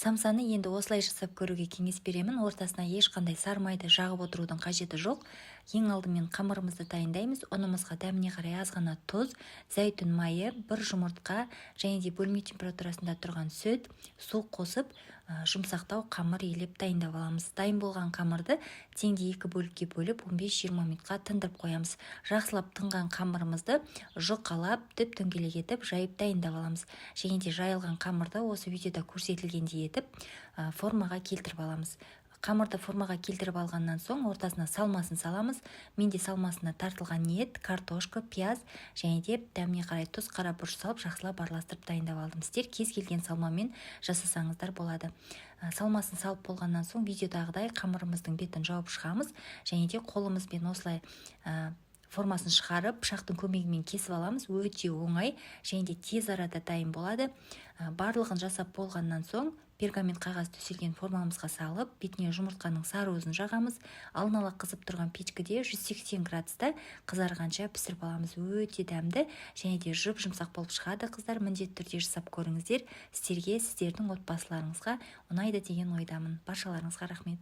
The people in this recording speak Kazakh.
Самсаны енді осылай жасап көруге кеңес беремін. Ортасына ешқандай сары майды жағып отырудың қажеті жоқ. Ең алдымен қамырымызды дайындаймыз. Ұнымызға дәміне қарай аз ғана тұз, зәйтүн майы, бір жұмыртқа және де бөлме температурасында тұрған сүт, су қосып, жұмсақтау қамыр елеп дайындап аламыз. Дайын болған қамырды теңде 2 бөлікке бөліп 15-20 минутқа тындырып қоямыз. Жақсылап тынған қамырымызды жұқалап, түп-дөңгелек етіп жайып дайындап аламыз. Және де жайылған қамырды осы видеода көрсетілгендей етіп формаға келтіріп аламыз. Қамырды формаға келтіріп алғаннан соң ортасына салмасын саламыз. Менде салмасына тартылған ет, картошка, пияз және де дәміне қарай тұз, қара бұрыш салып жақсылап араластырып дайындап алдым. Сіздер кез келген салмамен жасасаңыздар болады. Салмасын салып болғаннан соң видеодағыдай қамырымыздың бетін жауып шығамыз және де қолымызбен осылай формасын шығарып, пышақтың көмегімен кесіп аламыз. Өте оңай және де тез арада дайын болады. Барлығын жасап болғаннан соң пергамент қағаз төселген формамызға салып, бетіне жұмыртқаның сары уызын жағамыз. Алдын ала қызып тұрған печкіде 180 градуста қызарғанша пісіріп аламыз. Өте дәмді және де жұп-жұмсақ болып шығады. Қыздар, міндетті түрде жасап көріңіздер. Сіздерге, сіздердің отбасыларыңызға ұнайды деген ойдамын. Баршаларыңызға рахмет.